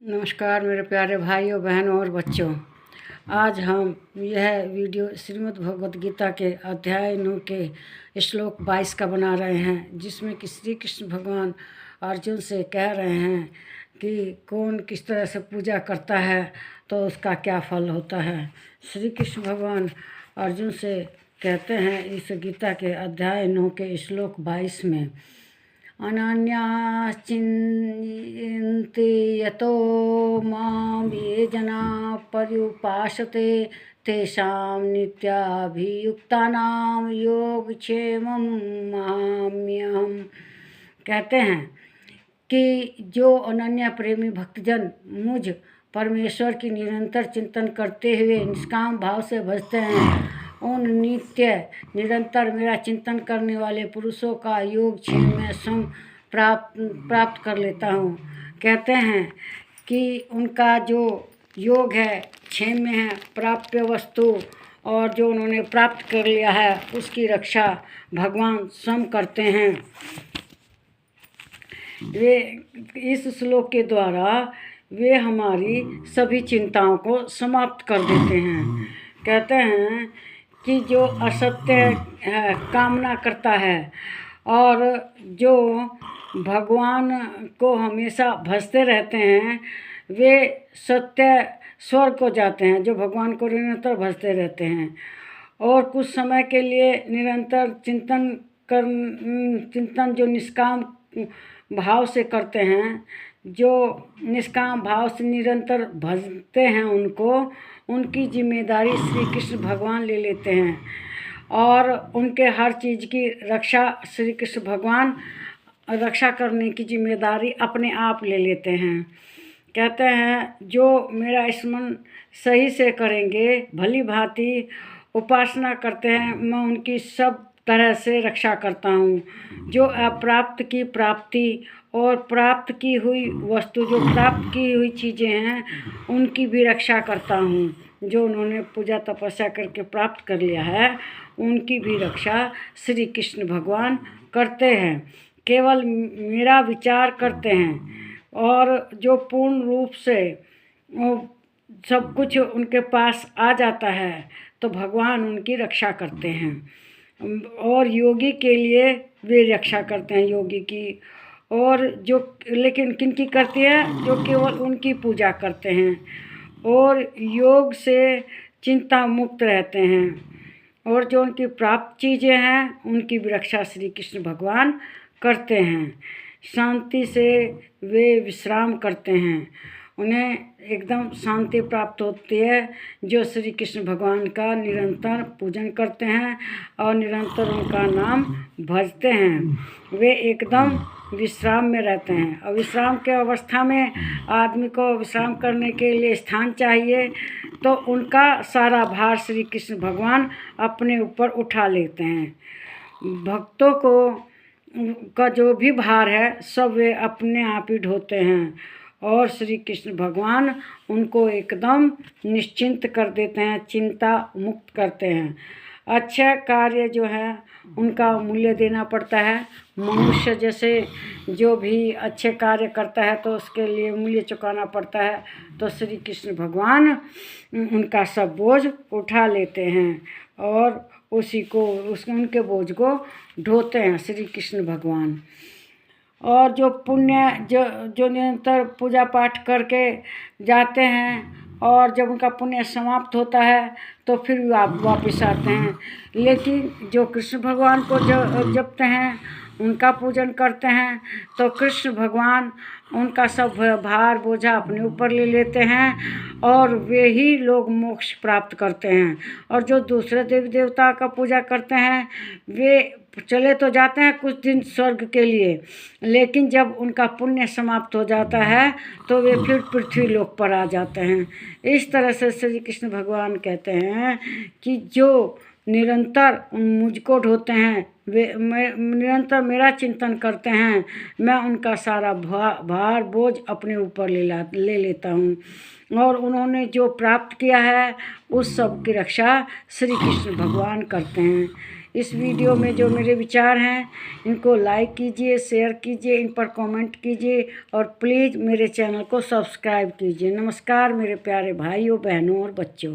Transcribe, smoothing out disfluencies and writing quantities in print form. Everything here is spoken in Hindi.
नमस्कार मेरे प्यारे भाइयों बहनों और बच्चों। आज हम यह वीडियो श्रीमद् भगवद गीता के अध्याय 9 के श्लोक 22 का बना रहे हैं, जिसमें कि श्री कृष्ण भगवान अर्जुन से कह रहे हैं कि कौन किस तरह से पूजा करता है तो उसका क्या फल होता है। श्री कृष्ण भगवान अर्जुन से कहते हैं इस गीता के अध्याय 9 के श्लोक 22 में, अनन्याश्चिन्तयन्ति यतो मां ये जना पर्युपासते तेषां नित्याभियुक्तानां योगक्षेमं महाम्यहम्। कहते हैं कि जो अनन्य प्रेमी भक्तजन मुझ परमेश्वर की निरंतर चिंतन करते हुए निष्काम भाव से भजते हैं, उन नित्य निरंतर मेरा चिंतन करने वाले पुरुषों का योग क्षेम में सम प्राप्त कर लेता हूँ। कहते हैं कि उनका जो योग है क्षेम में है, प्राप्य वस्तु और जो उन्होंने प्राप्त कर लिया है उसकी रक्षा भगवान स्वयं करते हैं। वे इस श्लोक के द्वारा वे हमारी सभी चिंताओं को समाप्त कर देते हैं। कहते हैं कि जो असत्य है कामना करता है और जो भगवान को हमेशा भजते रहते हैं वे सत्य स्वर्ग को जाते हैं, जो भगवान को निरंतर भजते रहते हैं और कुछ समय के लिए निरंतर चिंतन जो निष्काम भाव से करते हैं, जो निष्काम भाव से निरंतर भजते हैं उनकी जिम्मेदारी श्री कृष्ण भगवान ले लेते हैं और उनके हर चीज़ की रक्षा श्री कृष्ण भगवान रक्षा करने की जिम्मेदारी अपने आप ले लेते हैं। कहते हैं जो मेरा स्मरण सही से करेंगे, भली भांति उपासना करते हैं, मैं उनकी सब तरह से रक्षा करता हूँ। जो अप्राप्त की प्राप्ति और प्राप्त की हुई वस्तु, जो प्राप्त की हुई चीज़ें हैं उनकी भी रक्षा करता हूँ। जो उन्होंने पूजा तपस्या करके प्राप्त कर लिया है उनकी भी रक्षा श्री कृष्ण भगवान करते हैं। केवल मेरा विचार करते हैं और जो पूर्ण रूप से सब कुछ उनके पास आ जाता है तो भगवान उनकी रक्षा करते हैं और योगी के लिए वे रक्षा करते हैं योगी की। और जो लेकिन किनकी करती है, जो केवल उनकी पूजा करते हैं और योग से चिंता मुक्त रहते हैं और जो उनकी प्राप्त चीज़ें हैं उनकी भी रक्षा श्री कृष्ण भगवान करते हैं। शांति से वे विश्राम करते हैं, उन्हें एकदम शांति प्राप्त होती है जो श्री कृष्ण भगवान का निरंतर पूजन करते हैं और निरंतर उनका नाम भजते हैं। वे एकदम विश्राम में रहते हैं और विश्राम के अवस्था में आदमी को विश्राम करने के लिए स्थान चाहिए, तो उनका सारा भार श्री कृष्ण भगवान अपने ऊपर उठा लेते हैं। भक्तों का जो भी भार है सब वे अपने आप ही ढोते हैं और श्री कृष्ण भगवान उनको एकदम निश्चिंत कर देते हैं, चिंता मुक्त करते हैं। अच्छा कार्य जो है उनका मूल्य देना पड़ता है। मनुष्य जैसे जो भी अच्छे कार्य करता है तो उसके लिए मूल्य चुकाना पड़ता है, तो श्री कृष्ण भगवान उनका सब बोझ उठा लेते हैं और उनके बोझ को ढोते हैं श्री कृष्ण भगवान। और जो पुण्य जो निरंतर पूजा पाठ करके जाते हैं और जब उनका पुण्य समाप्त होता है तो फिर वापस आते हैं, लेकिन जो कृष्ण भगवान को जपते हैं उनका पूजन करते हैं तो कृष्ण भगवान उनका सब भार बोझा अपने ऊपर ले लेते हैं और वे ही लोग मोक्ष प्राप्त करते हैं। और जो दूसरे देवी देवता का पूजा करते हैं वे चले तो जाते हैं कुछ दिन स्वर्ग के लिए, लेकिन जब उनका पुण्य समाप्त हो जाता है तो वे फिर पृथ्वी लोक पर आ जाते हैं। इस तरह से श्री कृष्ण भगवान कहते हैं कि जो निरंतर मुझको ढोते हैं, वे निरंतर मेरा चिंतन करते हैं, मैं उनका सारा भार बोझ अपने ऊपर ले लेता हूँ और उन्होंने जो प्राप्त किया है उस सब की रक्षा श्री कृष्ण भगवान करते हैं। इस वीडियो में जो मेरे विचार हैं इनको लाइक कीजिए, शेयर कीजिए, इन पर कमेंट कीजिए और प्लीज़ मेरे चैनल को सब्सक्राइब कीजिए। नमस्कार मेरे प्यारे भाइयों, बहनों और बच्चों।